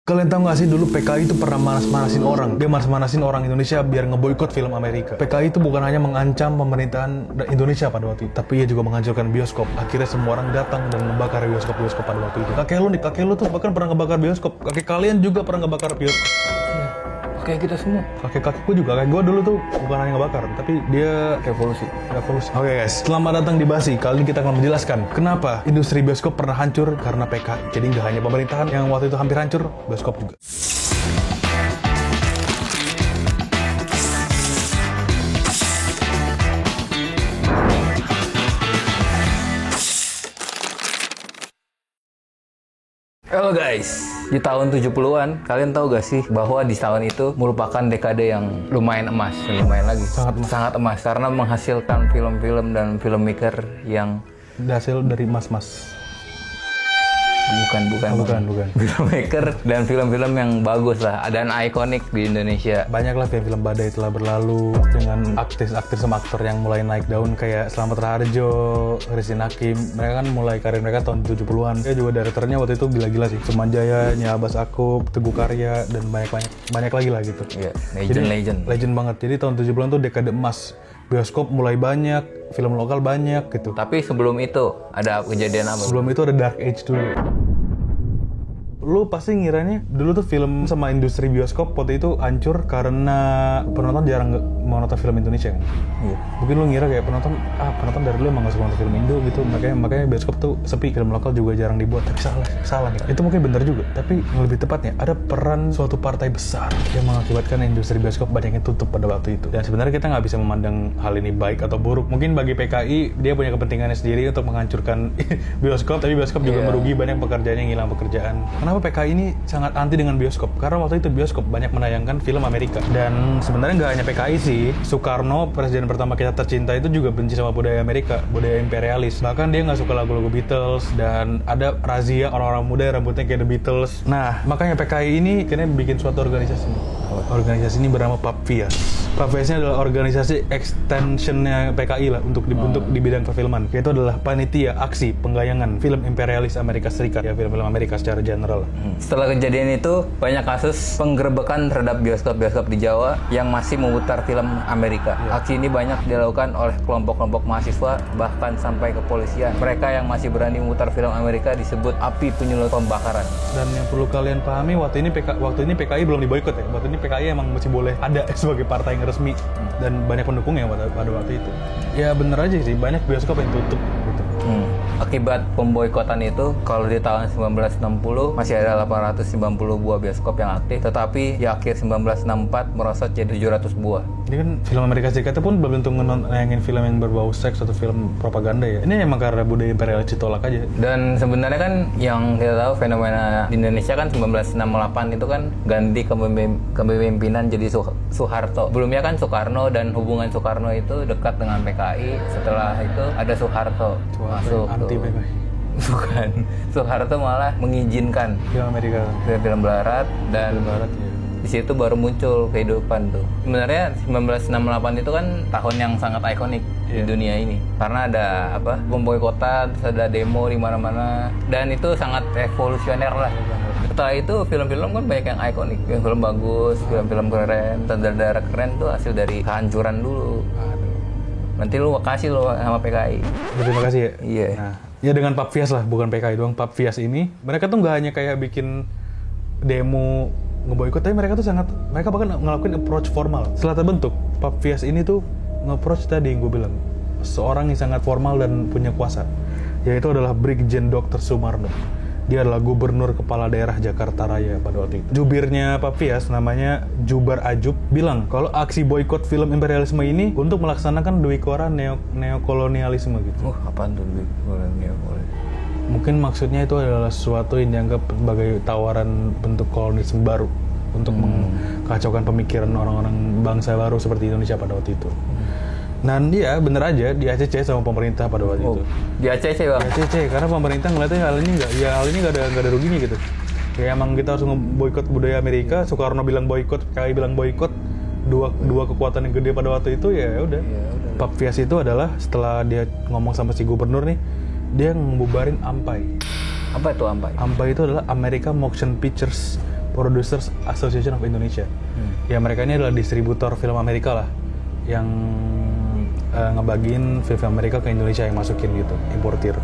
Kalian tahu gak sih dulu PKI itu pernah manas-manasin orang. Dia manas-manasin orang Indonesia biar ngeboikot film Amerika. PKI itu bukan hanya mengancam pemerintahan Indonesia pada waktu itu, tapi ia juga menghancurkan bioskop. Akhirnya semua orang datang dan membakar bioskop-bioskop pada waktu itu. Kakek lu tuh bahkan pernah ngebakar bioskop. Kakek kalian juga pernah ngebakar bioskop. Kayak kita semua. Kakek-kakekku juga, kakek gue dulu tuh bukan hanya ngebakar, tapi dia Revolusi. Oke guys, selamat datang di Basi. Kali ini kita akan menjelaskan kenapa industri bioskop pernah hancur karena PKI. Jadi nggak hanya pemerintahan yang waktu itu hampir hancur, bioskop juga. Halo guys, di tahun 70-an, kalian tahu gak sih bahwa di tahun itu merupakan dekade yang lumayan emas, lumayan lagi, sangat emas karena menghasilkan film-film dan filmmaker yang Hasil dari mas-mas. bukan. Filmmaker dan film-film yang bagus lah dan ikonik di Indonesia. Banyaklah film-film badai telah berlalu dengan aktris-aktris sama aktor yang mulai naik daun kayak Slamet Raharjo, Christine Hakim. Mereka kan mulai karir mereka tahun 70-an. Dia juga directornya waktu itu gila-gila sih. Sumanjaya, Nyabas Akub, Teguh Karya, dan banyak lagi lah gitu. Iya, legend banget. Jadi tahun 70-an tuh dekade emas. Bioskop mulai banyak, film lokal banyak gitu. Tapi sebelum itu ada kejadian apa? Sebelum itu ada Dark Age dulu. Lu pasti ngiranya dulu tuh film sama industri bioskop waktu itu hancur karena penonton jarang mau nonton film Indonesia kan? Iya. Mungkin lu ngira kayak penonton dari dulu emang gak suka nonton film Indo gitu, makanya bioskop tuh sepi, film lokal juga jarang dibuat. Tapi salah nih. Itu mungkin benar juga, tapi yang lebih tepatnya ada peran suatu partai besar yang mengakibatkan industri bioskop banyak yang tutup pada waktu itu. Dan sebenarnya kita nggak bisa memandang hal ini baik atau buruk. Mungkin bagi PKI dia punya kepentingannya sendiri untuk menghancurkan bioskop, tapi bioskop juga merugi banyak pekerjaan yang hilang pekerjaan. Kenapa PKI ini sangat anti dengan bioskop? Karena waktu itu bioskop banyak menayangkan film Amerika. Dan sebenarnya nggak hanya PKI sih, Soekarno, presiden pertama kita tercinta itu juga benci sama budaya Amerika, budaya imperialis. Bahkan dia nggak suka lagu-lagu Beatles dan ada razia orang-orang muda yang rambutnya kayak The Beatles. Nah, makanya PKI ini kayaknya bikin suatu organisasi. Organisasi ini bernama PAPVIAS. PAPVIAS-nya adalah organisasi extension-nya PKI lah untuk dibentuk di bidang perfilman. Yaitu adalah panitia aksi penggayangan film imperialis Amerika Serikat, ya film-film Amerika secara general. Setelah kejadian itu, banyak kasus penggerebekan terhadap bioskop-bioskop di Jawa yang masih memutar film Amerika. Aksi ini banyak dilakukan oleh kelompok-kelompok mahasiswa, bahkan sampai kepolisian. Mereka yang masih berani memutar film Amerika disebut api penyulut pembakaran. Dan yang perlu kalian pahami, waktu ini PKI belum diboikot ya. Waktu ini PKI emang masih boleh ada sebagai partai yang resmi dan banyak pendukungnya pada waktu itu. Ya bener aja sih, banyak bioskop yang tutup gitu. Akibat pemboikotan itu, kalau di tahun 1960 masih ada 890 buah bioskop yang aktif, tetapi di akhir 1964 merosot jadi 700 buah. Ini kan film Amerika Serikat pun belum tentu nayangin film yang berbau seks atau film propaganda ya. Ini emang karena budaya imperialis ditolak aja. Dan sebenarnya kan yang kita tahu fenomena di Indonesia kan 1968 itu kan ganti kepemimpinan jadi Soeharto. Sebelumnya kan Soekarno dan hubungan Soekarno itu dekat dengan PKI. Setelah itu ada Soeharto masuk. Anti PKI. Bukan. Soeharto malah mengizinkan Film Amerika. film Barat dan Barat ya. di situ baru muncul kehidupan tuh. Sebenarnya 1968 itu kan tahun yang sangat ikonik di dunia ini karena ada pemboikotan, ada demo di mana-mana dan itu sangat revolusioner lah. Setelah itu film-film kan banyak yang ikonik, film bagus, film-film keren, sutradara keren tuh hasil dari kehancuran dulu. Nanti lu makasih lo sama PKI. Terima kasih ya. Iya. Nah, ya dengan PAPVIAS lah, bukan PKI doang. PAPVIAS ini mereka tuh nggak hanya kayak bikin demo ngeboikot, tapi mereka bahkan ngelakuin approach formal. Setelah terbentuk, PAPVIAS ini tuh nge-approach tadi yang gue bilang, seorang yang sangat formal dan punya kuasa, yaitu adalah Brigjen Dr. Sumarno. Dia adalah gubernur kepala daerah Jakarta Raya pada waktu itu. Jubirnya PAPVIAS namanya Jubar Ajub bilang kalau aksi boikot film imperialisme ini untuk melaksanakan Dwikora neokolonialisme gitu. Apaan tuh Dwikora neokolonialisme? Mungkin maksudnya itu adalah sesuatu yang dianggap sebagai tawaran bentuk kolonialisme baru untuk mengkacaukan pemikiran orang-orang bangsa baru seperti Indonesia pada waktu itu. Dan dia bener aja di ACC sama pemerintah pada waktu itu. Di ACC bang? Di ACC, karena pemerintah ngeliatnya hal ini nggak ada ruginya gitu. Ya emang kita harus boikot budaya Amerika. Soekarno bilang boikot, PKI bilang boikot. Dua kekuatan yang gede pada waktu itu ya udah. PAPVIAS itu adalah setelah dia ngomong sama si gubernur nih, dia ngebubarin AMPAI. Apa itu AMPAI? AMPAI itu adalah American Motion Pictures Producers Association of Indonesia. Ya mereka ini adalah distributor film Amerika lah, yang ngebagiin film Amerika ke Indonesia, yang masukin gitu, importir.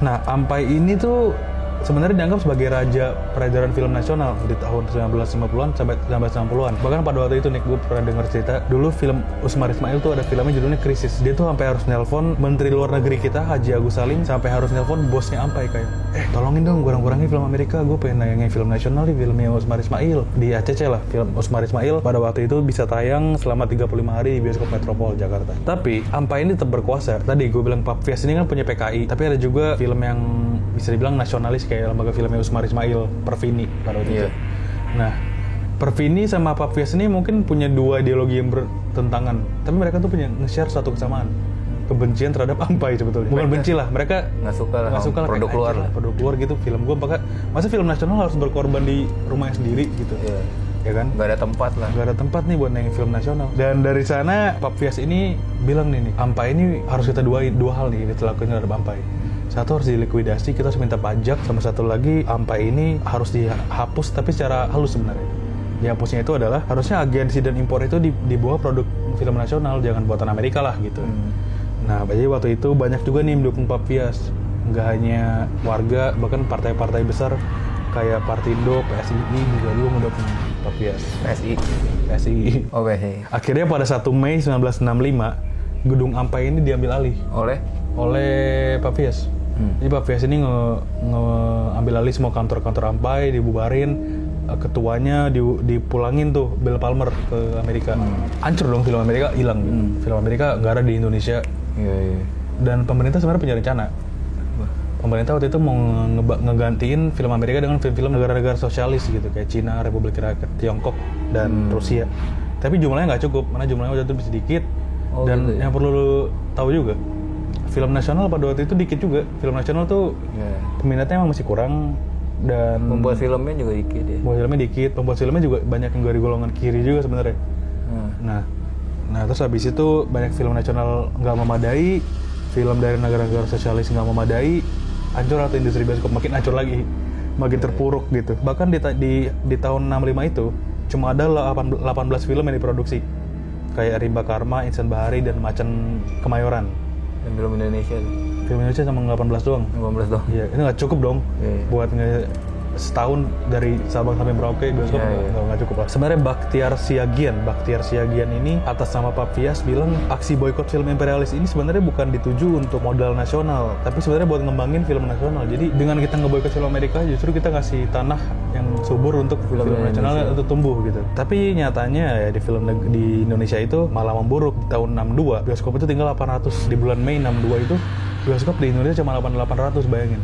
Nah, Ampai ini tuh sebenarnya dianggap sebagai raja peredaran film nasional di tahun 1950-an sampai 1960-an. Bahkan pada waktu itu nih, gue pernah dengar cerita, dulu film Usmar Ismail tuh ada filmnya judulnya Krisis. Dia tuh sampai harus nelpon Menteri Luar Negeri kita, Haji Agus Salim, sampai harus nelpon bosnya Ampai kayak, tolongin dong kurang-kurangin film Amerika, gue pengen nayangin film nasional nih, filmnya Usmar Ismail. Di ACC lah, film Usmar Ismail pada waktu itu bisa tayang selama 35 hari di bioskop Metropol Jakarta. Tapi Ampai ini tetap berkuasa. Tadi gue bilang Papvias ini kan punya PKI, tapi ada juga film yang bisa dibilang nasionalis kayak lembaga filmnya Usmar Ismail, Pervini pada waktu itu. Nah, Pervini sama Papvias ini mungkin punya dua ideologi yang bertentangan, tapi mereka tuh punya nge-share satu kesamaan, kebencian terhadap Ampai sebetulnya. Bukan benci lah, mereka nggak suka lah produk luar lah. Produk luar gitu, film gue masa film nasional harus berkorban di rumahnya sendiri gitu. Ya kan? Gak ada tempat lah. Gak ada tempat nih buat nayangin film nasional. Dan dari sana Papvias ini bilang nih, Ampai ini harus kita dua hal nih kita lakuin terhadap Ampai. Satu, harus dilikuidasi, kita harus minta pajak, sama satu lagi Ampai ini harus dihapus tapi secara halus sebenarnya. Dihapusnya itu adalah harusnya agensi dan impor itu di bawah produk film nasional, jangan buatan Amerika lah gitu. Nah, jadi waktu itu banyak juga nih mendukung Papvias. Nggak hanya warga, bahkan partai-partai besar kayak Partindo, PSI juga dulu mendukung Papvias. PSI. Oh, PSI. Akhirnya pada 1 Mei 1965, gedung Ampai ini diambil alih oleh Papvias. Jadi Papvias ini ngambil alih semua kantor-kantor Ampai, dibubarin, ketuanya dipulangin tuh Bill Palmer ke Amerika. Hancur dong film Amerika, hilang. Film Amerika nggak ada di Indonesia. Dan pemerintah sebenarnya punya rencana. Pemerintah waktu itu mau ngegantiin film Amerika dengan film-film negara-negara sosialis gitu, kayak Cina, Republik Rakyat Tiongkok, dan Rusia. Tapi jumlahnya nggak cukup, karena jumlahnya waktu itu sedikit. Dan yang perlu lu tahu juga, film nasional pada waktu itu dikit juga. Film nasional tuh peminatnya emang masih kurang, dan pembuat filmnya juga dikit ya. Pembuat filmnya juga banyak yang dari golongan kiri juga sebenarnya. Nah terus habis itu banyak film nasional nggak memadai, film dari negara-negara sosialis nggak memadai, hancur atau industri bioskop makin hancur lagi, makin terpuruk gitu. Bahkan di tahun 65 itu cuma ada 18 film yang diproduksi, kayak Rimba Karma, Insan Bahari, dan Macan Kemayoran. Dan film Indonesia tuh? Film Indonesia sama 18 doang. 18 doang? Iya, itu nggak cukup dong buat setahun dari Sabang sampai Merauke bioskop nggak cukup lah. Sebenarnya Bakhtiar Siagian ini atas nama Papvias bilang aksi boykot film imperialis ini sebenarnya bukan dituju untuk modal nasional, tapi sebenarnya buat ngembangin film nasional. Jadi dengan kita ngeboykot film Amerika, justru kita ngasih tanah yang subur untuk film nasional untuk tumbuh gitu. Tapi nyatanya ya di Indonesia itu malah memburuk. Di tahun 62 bioskop itu tinggal 800. Di bulan Mei 62 itu bioskop di Indonesia cuma 800, bayangin.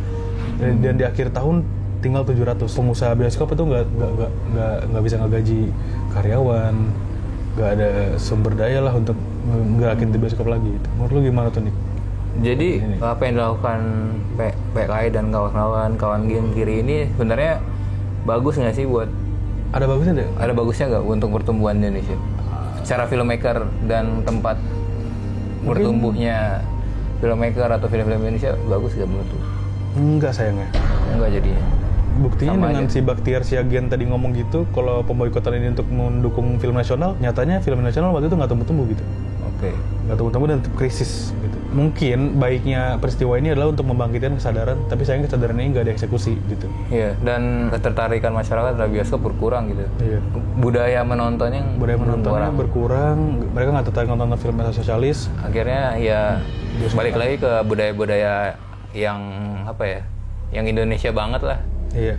Dan di akhir tahun tinggal 700. Pengusaha bioskop itu nggak bisa ngegaji karyawan, nggak ada sumber daya lah untuk ngerakin di bioskop lagi. Menurut lu gimana tuh, Nick? Jadi apa yang dilakukan PKI dan kawan-kawan game kiri ini sebenarnya bagus nggak sih buat? Ada bagusnya nggak? Ada bagusnya nggak untuk pertumbuhan Indonesia? Secara filmmaker dan tempat bertumbuhnya filmmaker atau film-film Indonesia bagus nggak menurut lu? Enggak sayangnya. Enggak jadinya. Buktinya Sama dengan aja. si Bakhtiar Siagian tadi ngomong gitu, kalau pemboikotan ini untuk mendukung film nasional, nyatanya film nasional waktu itu nggak tumbuh-tumbuh gitu. Nggak tumbuh-tumbuh dan tetap krisis gitu. Mungkin baiknya peristiwa ini adalah untuk membangkitkan kesadaran, tapi sayangnya kesadaran ini nggak dieksekusi gitu. Iya, dan ketertarikan masyarakat terhadap bioskop berkurang gitu. Iya. Budaya menontonnya berkurang, mereka nggak tertarik nonton film sosialis. Akhirnya ya balik lagi ke budaya-budaya yang apa ya, yang Indonesia banget lah. Iya.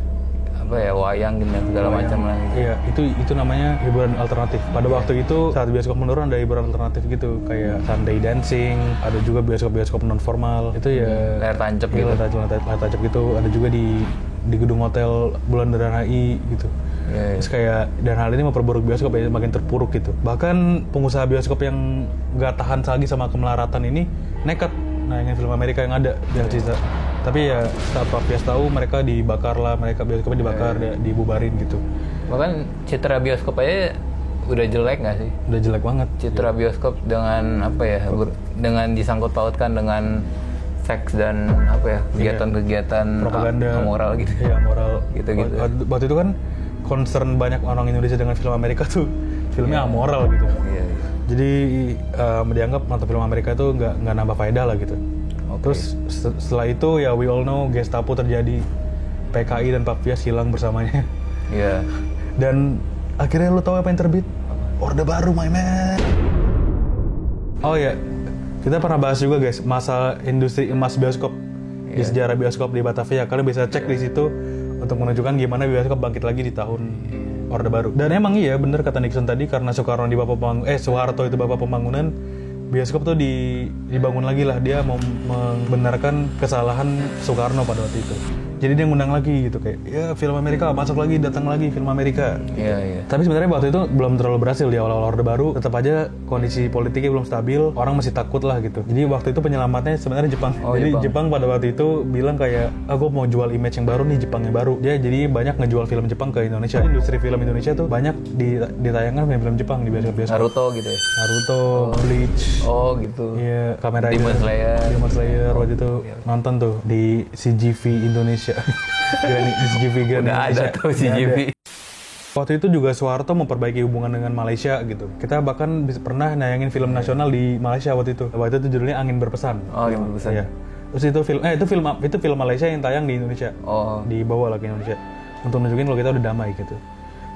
Apa ya, wayang gitu segala macam lah. Iya, itu namanya hiburan alternatif. Pada waktu itu saat bioskop menurun ada hiburan alternatif gitu, kayak Sunday Dancing, ada juga bioskop non formal. Itu ya layar tancap gitu. Layar tancap gitu. Ada juga di gedung hotel Bulan HI gitu. Iya. Terus kayak, dan hal ini memperburuk bioskop ya, makin terpuruk gitu. Bahkan pengusaha bioskop yang nggak tahan lagi sama kemelaratan ini nekat nayangin film Amerika yang ada yang sisa. Tapi ya saat Papvias tahu, mereka dibakar lah, bioskopnya dibakar, dibubarin gitu. Bahkan citra bioskop aja udah jelek nggak sih? Udah jelek banget. Citra bioskop dengan apa ya, dengan disangkut pautkan dengan seks dan apa ya, kegiatan-kegiatan propaganda moral gitu. Iya, moral. Gitu-gitu. Waktu itu kan concern banyak orang Indonesia dengan film Amerika tuh filmnya amoral gitu. Iya. Jadi dianggap nonton film Amerika tuh nggak nambah faedah lah gitu. Terus setelah itu ya we all know Gestapo terjadi, PKI dan Pak Pias hilang bersamanya. Iya. Dan akhirnya lu tahu apa yang terbit? Orde Baru, my man. Oh ya, kita pernah bahas juga guys masa industri emas bioskop di sejarah bioskop di Batavia. Kalian bisa cek di situ untuk menunjukkan gimana bioskop bangkit lagi di tahun Orde Baru. Dan emang iya bener kata Nixon tadi, karena Soeharto itu bapak pembangunan, bioskop tuh dibangun lagi lah. Dia mau membenarkan kesalahan Soekarno pada waktu itu. Jadi dia ngundang lagi gitu kayak, ya film Amerika masuk lagi, datang lagi film Amerika. Iya. Tapi sebenarnya waktu itu belum terlalu berhasil di awal-awal Orde Baru. Tetap aja kondisi politiknya belum stabil, orang masih takut lah gitu. Jadi waktu itu penyelamatnya sebenarnya Jepang. Jadi Jepang pada waktu itu bilang kayak, aku mau jual image yang baru nih, Jepang yang baru. Dia jadi banyak ngejual film Jepang ke Indonesia. Industri film Indonesia tuh banyak ditayangkan film Jepang di bioskop. Naruto gitu ya. Naruto, Bleach. Oh gitu. Iya, Kamen Rider. Demon Slayer waktu itu nonton tuh di CGV Indonesia. Di CGV Grand Udah Indonesia. ada tuh CGV. Waktu itu juga Soeharto memperbaiki hubungan dengan Malaysia gitu. Kita bahkan pernah nayangin film nasional di Malaysia waktu itu. Waktu itu judulnya Angin Berpesan. Oh, Angin Berpesan. Iya. Terus itu film Malaysia yang tayang di Indonesia. Oh. Dibawa lagi ke Indonesia untuk nunjukin kalau kita udah damai gitu.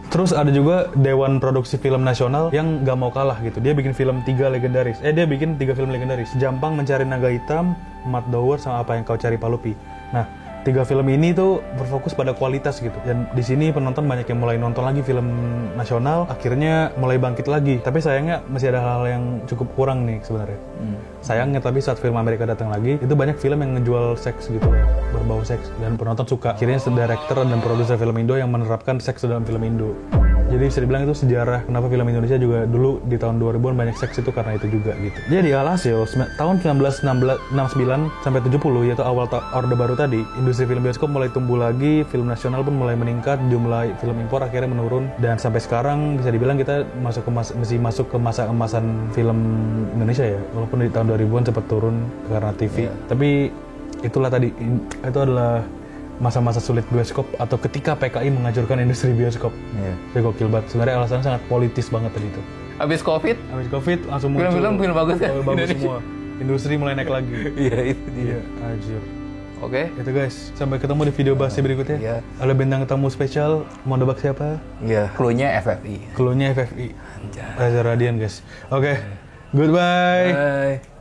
Terus ada juga Dewan Produksi Film Nasional yang gak mau kalah gitu. Dia bikin film 3 legendaris. Dia bikin 3 film legendaris. Jampang Mencari Naga Hitam, Mat Dower, sama Apa Yang Kau Cari Palupi. Nah, 3 film ini tuh berfokus pada kualitas gitu. Dan di sini penonton banyak yang mulai nonton lagi film nasional, akhirnya mulai bangkit lagi. Tapi sayangnya masih ada hal-hal yang cukup kurang nih sebenarnya. Sayangnya tapi saat film Amerika datang lagi, itu banyak film yang ngejual seks gitu, berbau seks, dan penonton suka. Akhirnya director dan produser film Indo yang menerapkan seks dalam film Indo. Jadi bisa dibilang itu sejarah kenapa film Indonesia juga dulu di tahun 2000-an banyak seks itu karena itu juga gitu. Jadi alhasil tahun 1969 sampai 70 yaitu awal Orde Baru tadi, industri film bioskop mulai tumbuh lagi, film nasional pun mulai meningkat, jumlah film impor akhirnya menurun, dan sampai sekarang bisa dibilang kita masih masuk ke masa emasan film Indonesia ya. Walaupun di tahun 2000-an sempat turun karena TV. Tapi itulah tadi, itu adalah masa-masa sulit bioskop atau ketika PKI menghancurkan industri bioskop. Itu gokil banget. Sebenarnya alasannya sangat politis banget tadi itu. Abis COVID langsung muncul. Film bagus kan? Bagus semua. Industri mulai naik lagi. Iya itu dia. Iya, anjir. Oke. Itu guys, sampai ketemu di video bahasnya berikutnya. Iya. Ada bintang tamu spesial, mau nebak siapa? Iya. Cluenya FFI. Cluenya FFI. Reza Radian guys. Oke. Goodbye. Bye.